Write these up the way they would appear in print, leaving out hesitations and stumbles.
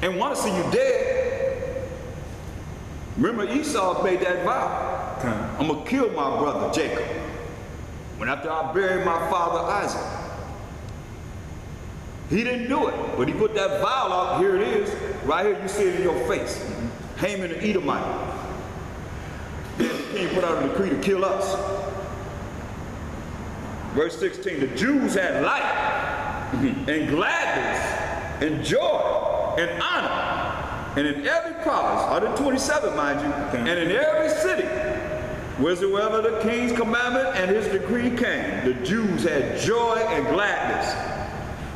and want to see you dead. Remember, Esau made that vow. I'm going to kill my brother Jacob when after I bury my father Isaac. He didn't do it, but he put that vow out. Here it is. Right here, you see it in your face. Haman the Edomite. Then the king put out a decree to kill us. Verse 16, the Jews had light and gladness and joy and honor. And in every province, 127 mind you, and in every city, wheresoever the king's commandment and his decree came, the Jews had joy and gladness,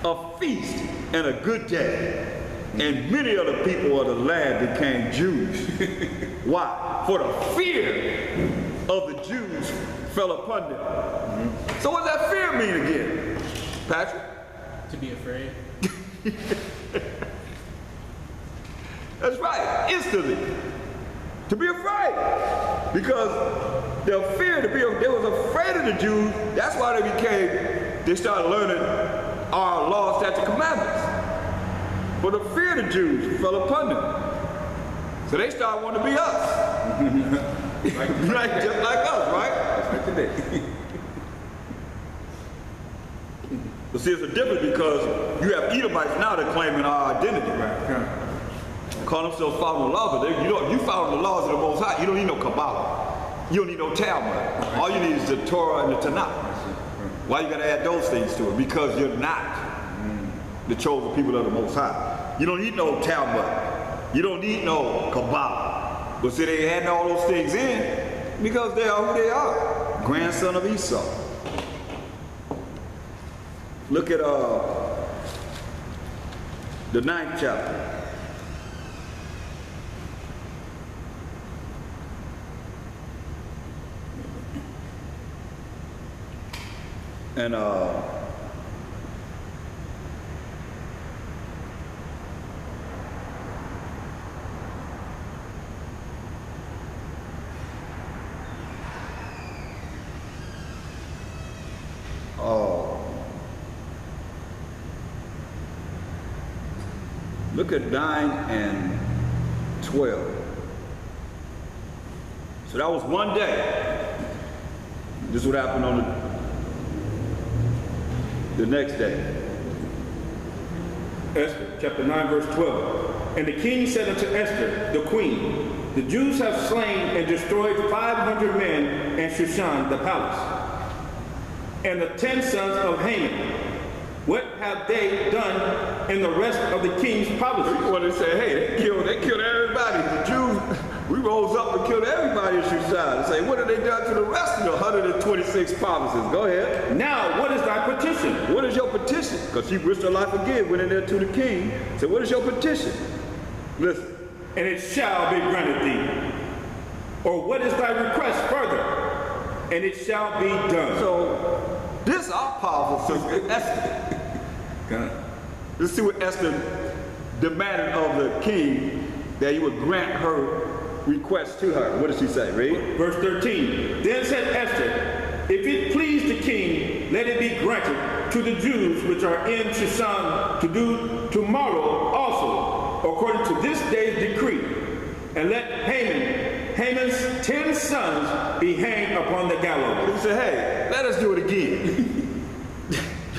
a feast and a good day. And many of the people of the land became Jews. Why? For the fear of the Jews fell upon them. So what does that fear mean again, Patrick? To be afraid. That's right, instantly. To be afraid. Because they was afraid of the Jews. That's why they started learning our law, statute, commandments. For the fear of the Jews fell upon them. So they started wanting to be us. Just like us, right? Like today. But see, it's a difference because you have Edomites now that claiming our identity. Right. Call themselves following the laws, but you follow the laws of the Most High. You don't need no Kabbalah. You don't need no Talmud. All you need is the Torah and the Tanakh. Why you gotta add those things to it? Because you're not the chosen people of the Most High. You don't need no Talmud. You don't need no Kabbalah. But see, they had all those things in because they are who they are. Grandson of Esau. Look at the 9th chapter. And look at 9 and 12. So that was one day. This is what happened on the next day. Esther, chapter 9, verse 12. And the king said unto Esther, the queen, the Jews have slain and destroyed 500 men in Shushan, the palace, and the 10 sons of Haman. What have they done in the rest of the king's provinces? Well, they say, hey, they killed everybody. The Jews, we rose up and killed everybody in Shushan. They say, what have they done to the rest of the 126 provinces? Go ahead. Now, what is thy petition? What is your petition? Because she wished her life again, went in there to the king. Said, what is your petition? Listen. And it shall be granted thee. Or what is thy request further? And it shall be done. So, this is our powerful sister, Esther. Let's see what Esther demanded of the king that he would grant her request to her. What does she say? Read. Verse 13. Then said Esther, if it please the king, let it be granted to the Jews which are in Shushan to do tomorrow also, according to this day's decree. And let Haman's 10 sons be hanged upon the gallows. He said, hey, let us do it again.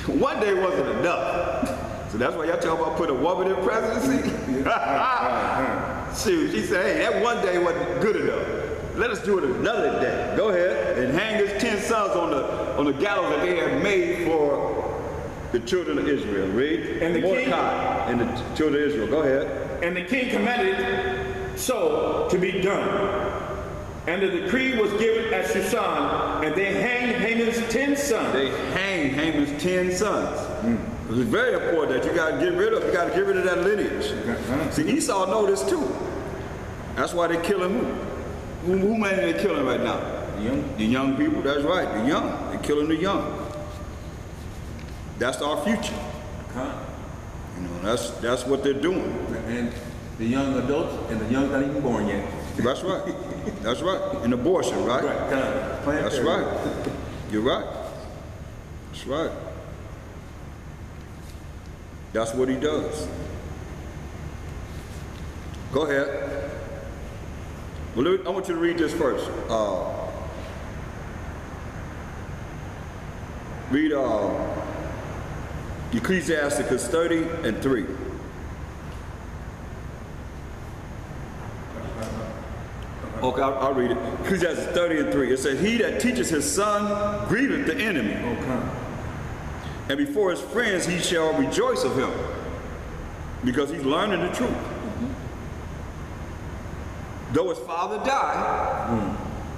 One day wasn't enough. So that's why y'all talk about putting a woman in presidency? Shoot, she said, hey, that one day wasn't good enough. Let us do it another day. Go ahead and hang his 10 sons on the gallows that they had made for the children of Israel. Read. And the Mordecai and the children of Israel. Go ahead. And the king commanded so to be done. And the decree was given at Shushan, and they hanged Haman's 10 sons. They hanged Haman's 10 sons. It's very important that you got to get rid of that lineage. See, Esau know this too. That's why they killing who? Who man are they killing right now? The young people, that's right, the young. They're killing the young. That's our future. You know, that's what they're doing. And the young adults and the young not even born yet. That's right. That's right. An abortion, right? That's right. You're right. That's right. That's what he does. Go ahead. Well, I want you to read this first. Read Ecclesiasticus 30:3. Okay, I'll read it. Ecclesiastes 30:3. It says, "He that teaches his son grieveth the enemy, and before his friends he shall rejoice of him," because he's learning the truth. Though his father die,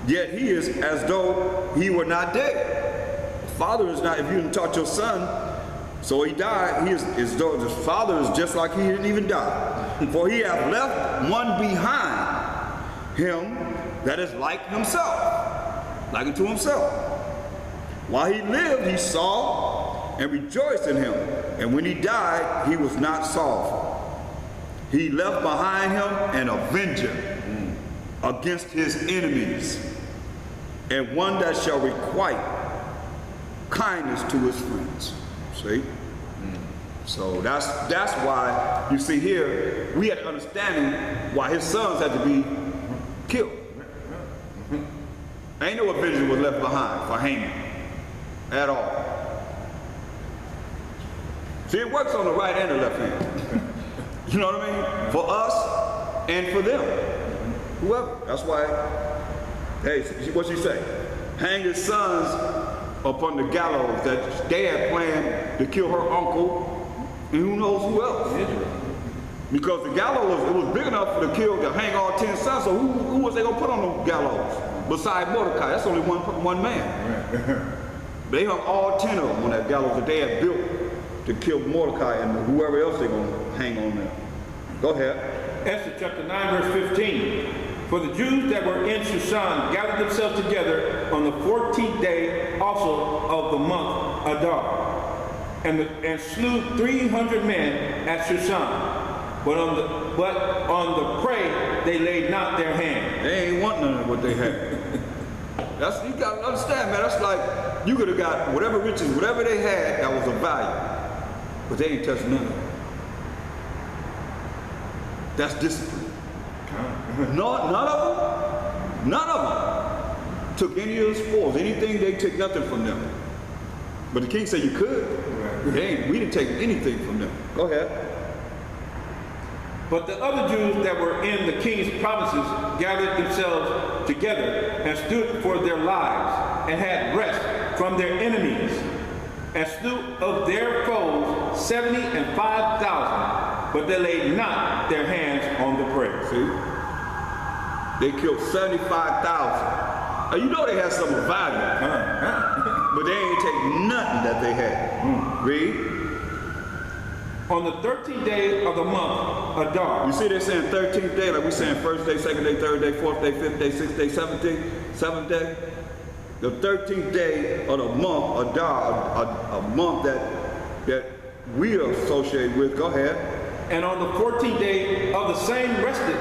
yet he is as though he were not dead. Father is not, if you didn't taught your son, so he died, he is as though his father is just like he didn't even die. For he hath left one behind him that is like himself, like unto himself. While he lived, he saw and rejoiced in him, and when he died, he was not sorrowful. He left behind him an avenger against his enemies, and one that shall requite kindness to his friends. See? So that's why you see here we had an understanding why his sons had to be killed. Ain't no avenger was left behind for Haman at all. See, it works on the right and the left hand. You know what I mean? For us and for them. Whoever. That's why, hey, what she say? Hang his sons upon the gallows that they had planned to kill her uncle and who knows who else. Because the gallows, it was big enough to kill, to hang all 10 sons, so who was they going to put on the gallows? Besides Mordecai, that's only one man. They hung all 10 of them on that gallows that they had built to kill Mordecai and whoever else they're going to hang on there. Go ahead. Esther chapter 9, verse 15. For the Jews that were in Shushan gathered themselves together on the 14th day also of the month Adar, and slew 300 men at Shushan. But on the prey they laid not their hand. They ain't want none of what they had. That's, you got to understand, man. That's like you could have got whatever riches, whatever they had that was of value, but they ain't touched none of it. That's discipline. None of them took any of the spoils, anything. They took nothing from them. But the king said you could. We didn't take anything from them. Go ahead. But the other Jews that were in the king's provinces gathered themselves together and stood for their lives, and had rest from their enemies, and slew of their foes 75,000, but they laid not their hands on the prey. See? They killed 75,000. You know they had some value, but they ain't take nothing that they had. Read. On the 13th day of the month, Adar. You see they're saying 13th day, like we saying first day, second day, third day, fourth day, fifth day, sixth day, seventh day. The 13th day of the month, Adar, a month that we are associated with. Go ahead. And on the 14th day of the same rested.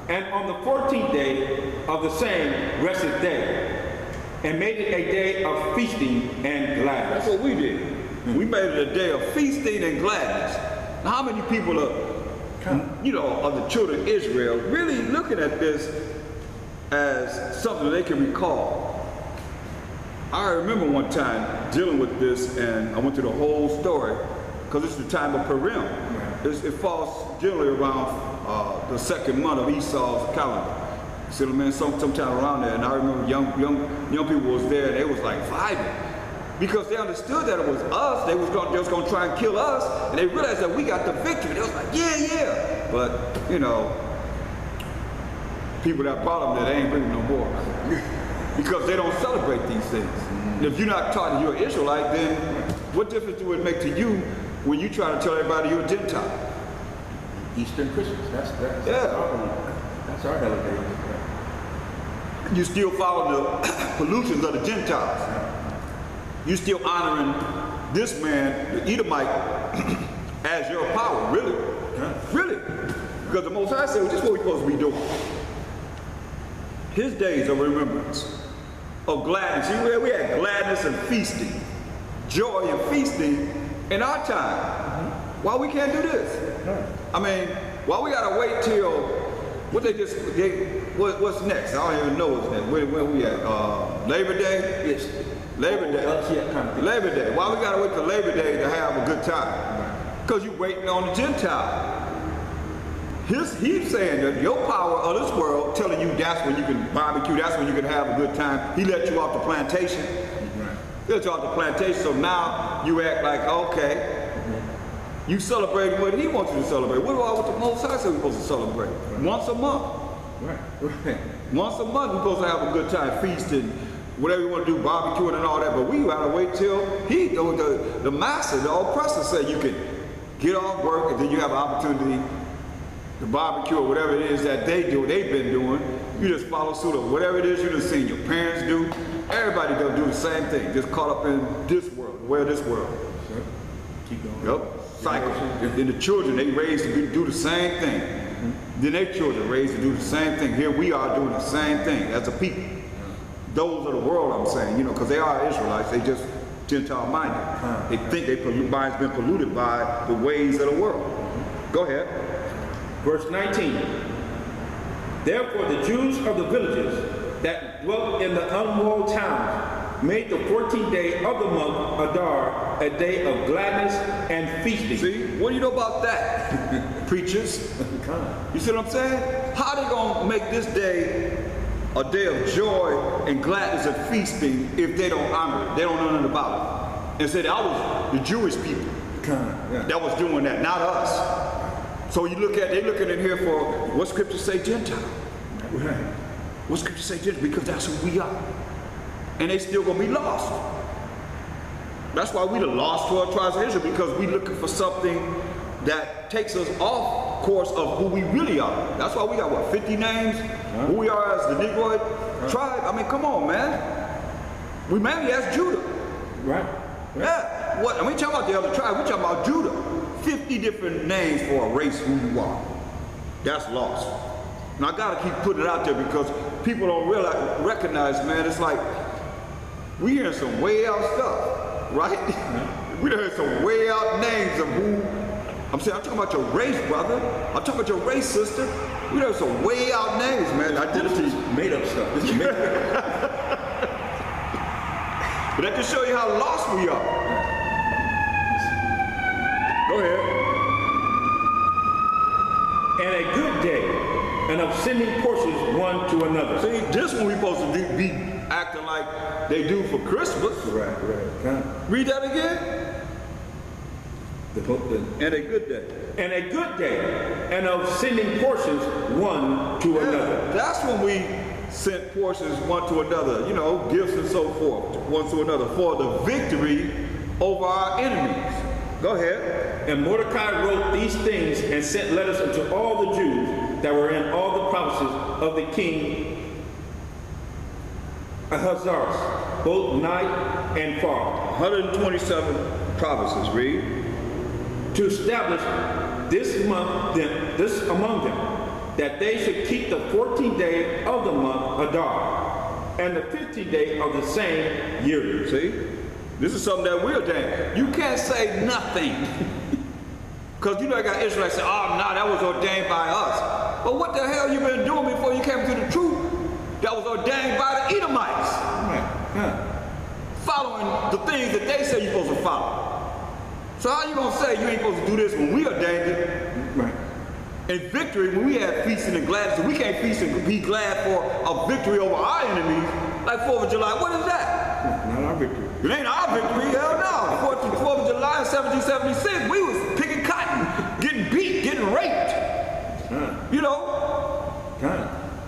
And on the 14th day of the same rested day, and made it a day of feasting and gladness. That's what we did. We made it a day of feasting and gladness. Now, how many people are, of the children of Israel really looking at this as something they can recall? I remember one time dealing with this, and I went through the whole story, because it's the time of Purim. It falls generally around the second month of Esau's calendar. See what I mean? Sometime around there. And I remember young people was there, and they was like vibing. Because they understood that it was us, they was just going to try and kill us, and they realized that we got the victory. They was like, yeah. But, people that brought them there, they ain't bringing no more. Because they don't celebrate these things. And if you're not taught that you're an Israelite, then what difference do it make to you when you try to tell everybody you're a Gentile? Eastern Christians, that's our holiday. You still follow the pollutions of the Gentiles. You still honoring this man, the Edomite, as your power, really? Really? Because the Most High said, well, this is what we're supposed to be doing. His days of remembrance, of gladness. See, we had gladness and feasting, joy and feasting in our time. Why we can't do this? I mean, Why we gotta wait till what's next? I don't even know what's next. Where we at? Labor Day? Yes. Labor Day. Yeah, kind of thing. Labor Day. Why we gotta wait till Labor Day to have a good time? Because you're waiting on the Gentile. He's saying that your power of this world telling you that's when you can barbecue, that's when you can have a good time. He let you off the plantation. Right. He let you off the plantation, so now you act like, okay, you celebrate what he wants you to celebrate. What about what the Most High said we're supposed to celebrate? Once a month. Right. Right. Once a month we're supposed to have a good time, feasting, whatever you want to do, barbecuing and all that, but we gotta wait till the master, the oppressor said you can get off work and then you have an opportunity to barbecue or whatever it is that they've been doing. You just follow suit of whatever it is you done seen your parents do. Everybody gonna do the same thing, just caught up in this world, the way of this world. Sure. Keep going. Yep, cycle. Then the children, they raised to do the same thing. Then their children raised to do the same thing. Here we are doing the same thing as a people. Those of the world, I'm saying, because they are Israelites, they just Gentile minded. They think their mind's been polluted by the ways of the world. Go ahead. Verse 19. Therefore the Jews of the villages that dwelt in the unwalled towns made the 14th day of the month Adar a day of gladness and feasting. See, what do you know about that, preachers? You see what I'm saying? How they gonna make this day a day of joy and gladness and feasting if they don't honor it? They don't know nothing about it. And say that was the Jewish people that was doing that, not us. So you they're looking in here for what scripture say Gentile. Right. What scripture say Gentile? Because that's who we are. And they still gonna be lost. That's why we the lost 12 tribes of Israel, because we looking for something that takes us off course of who we really are. That's why we got, what, 50 names? Who we are as the Negroid tribe? I mean, come on, man. We mainly as Judah. Right. Yeah. What? And we talking about the other tribe, we talking about Judah. 50 different names for a race who you are. That's lost. And I gotta keep putting it out there because people don't recognize, man, it's like, we hearing some way out stuff, right? We done heard some way out names of who, I'm talking about your race, brother. I'm talking about your race, sister. We done heard some way out names, man. Identity. Made up stuff. This is made up. But that just show you how lost we are. Go ahead. And a good day, and of sending portions one to another. See, this one we supposed to be acting like they do for Christmas. Right. Read that again. And a good day. And a good day, and of sending portions one to another. That's when we sent portions one to another, gifts and so forth, one to another, for the victory over our enemies. Go ahead. And Mordecai wrote these things and sent letters unto all the Jews that were in all the provinces of the king Ahasuerus, both nigh and far. 127 provinces, read. To establish this among them, that they should keep the 14th day of the month Adar, and the 15th day of the same year. See? This is something that we're ordained. You can't say nothing. Because I got Israelites say, oh, no, that was ordained by us. But what the hell you been doing before you came to the truth? That was ordained by the Edomites. Following the things that they say you're supposed to follow. So how you going to say you ain't supposed to do this when we ordained it? Right. In victory, when we have feasting and gladness, we can't feast and be glad for a victory over our enemies, like 4th of July. What is that? Not our victory. It ain't our victory, hell no. 4th of July in 1776, we was picking cotton, getting beat, getting raped.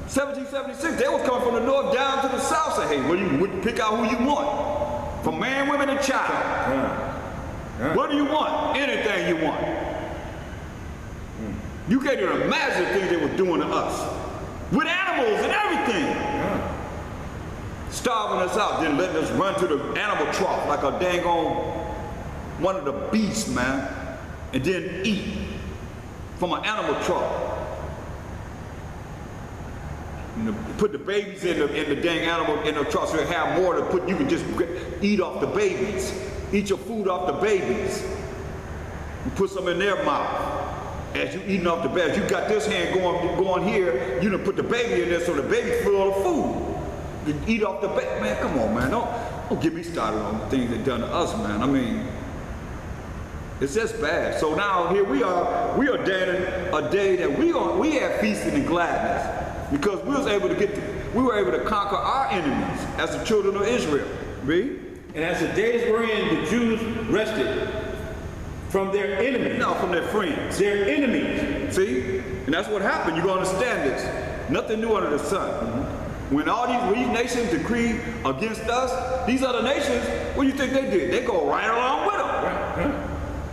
1776, they was coming from the north down to the south, say, hey, you pick out who you want. From man, women, and child. What do you want? Anything you want. You can't even imagine the things they were doing to us. With animals and everything. Starving us out, then letting us run to the animal trough like a dang on one of the beasts, man. And then eat from an animal trough. Put the babies in the dang animal in the trough so you have more to put. You can just eat off the babies. Eat your food off the babies. You put some in their mouth. as you eating off the bed, you got this hand going here, you done put the baby in there so the baby's full of food. You eat off the bed, man, come on, man. Don't get me started on the things that done to us, man. I mean, it's just bad. So now here we ordaining a day that we have feasted in gladness because we were able to conquer our enemies as the children of Israel. Read. And as the days were in, the Jews rested from their enemies. No, from their friends. Their enemies. See? And that's what happened. You're going to understand this. Nothing new under the sun. When all these nations decree against us, these other nations, what do you think they did? They go right along with them.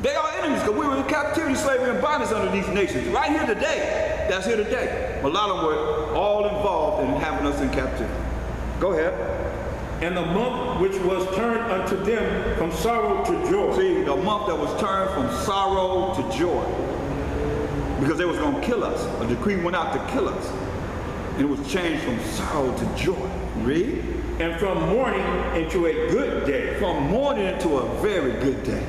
They are enemies because we were in captivity, slavery, and bondage under these nations. Right here today. That's here today. A lot of them were all involved in having us in captivity. Go ahead. And the month which was turned unto them from sorrow to joy. See, the month that was turned from sorrow to joy. Because they was going to kill us. A decree went out to kill us. And it was changed from sorrow to joy. Read. And from mourning into a good day. From mourning into a very good day.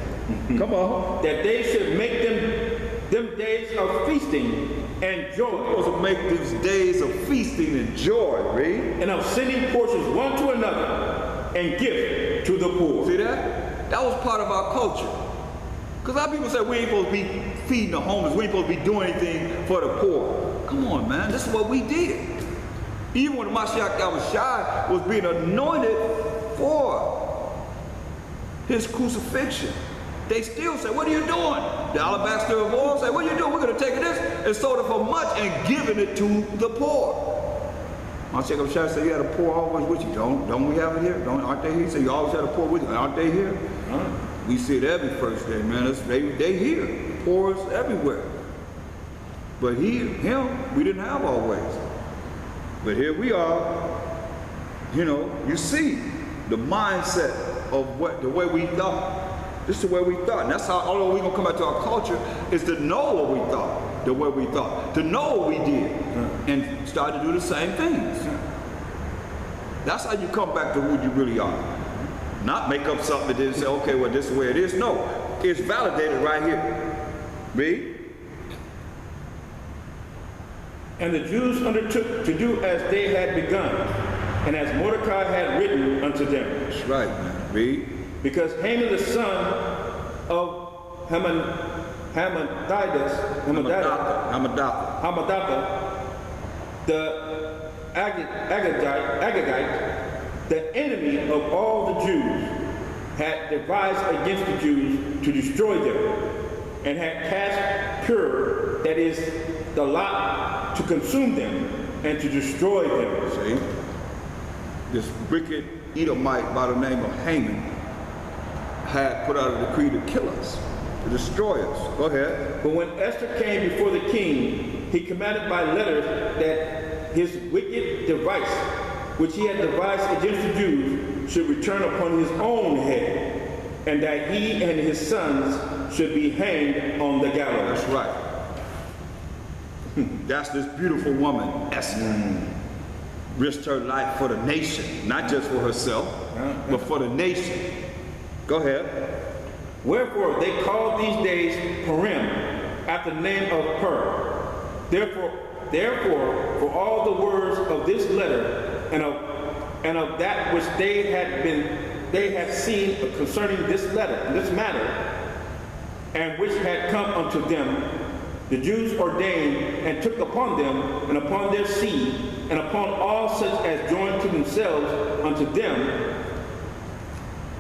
Come on. That they should make them days of feasting and joy. Supposed to make these days of feasting and joy, read. And of sending portions one to another and gift to the poor. See that? That was part of our culture. Because a lot of people say we ain't supposed to be feeding the homeless, we ain't supposed to be doing anything for the poor. Come on, man, this is what we did. Even when Mashiach Yahushua was being anointed for his crucifixion, they still say, what are you doing? The alabaster of oil say, what are you doing? We're going to take this and sold it for much and giving it to the poor. Mashiach Yahushua said, you had a poor always with you. Don't we have it here? Aren't they here? He said, you always had a poor with you. Aren't they here? We see it every first day, man. They here. Poor is everywhere. But him, we didn't have always. But here we are, you see the mindset of the way we thought. This is the way we thought. And that's how, although we're going to come back to our culture, is to know what we thought, the way we thought, to know what we did, and start to do the same things. That's how you come back to who you really are. Not make up something that didn't say, okay, well, this is the way it is. No, it's validated right here. Read. And the Jews undertook to do as they had begun, and as Mordecai had written unto them. That's right, man. Read. Because Haman the son of Hammedatha, the Agagite, the enemy of all the Jews, had devised against the Jews to destroy them, and had cast Pur, that is, the lot, to consume them and to destroy them. See? This wicked Edomite by the name of Haman had put out a decree to kill us, to destroy us. Go ahead. But when Esther came before the king, he commanded by letters that his wicked device, which he had devised against the Jews, should return upon his own head, and that he and his sons should be hanged on the gallows. That's right. That's this beautiful woman, Esther. Risked her life for the nation, not just for herself, but for the nation. Go ahead. Wherefore they called these days Purim, after the name of Pur. Therefore, for all the words of this letter and of that which they had seen concerning this matter, and which had come unto them, the Jews ordained and took upon them and upon their seed and upon all such as joined to themselves unto them,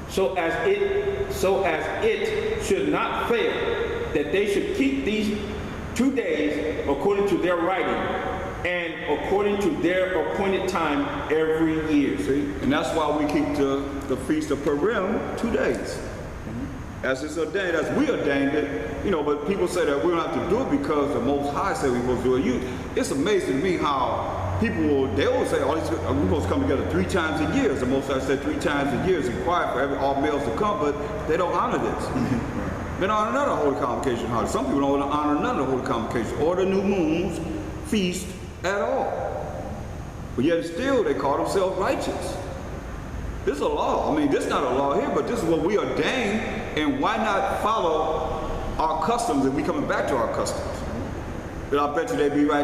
so as it should not fail, that they should keep these 2 days according to their writing and according to their appointed time every year. See, and that's why we keep the Feast of Purim 2 days. As it's ordained, as we ordained it, but people say that we don't have to do it because the Most High said we're supposed to do it. It's amazing to me how people, they always say, we're supposed to come together 3 times a year. As the Most High said 3 times a year is required for all males to come, but they don't honor this. They don't honor none of the Holy Convocation holidays. Some people don't honor none of the Holy Convocation or the new moon's feast at all. But yet still they call themselves righteous. This is a law. I mean, this is not a law here, but this is what we ordain, and why not follow our customs if we coming back to our customs? But I bet you they be right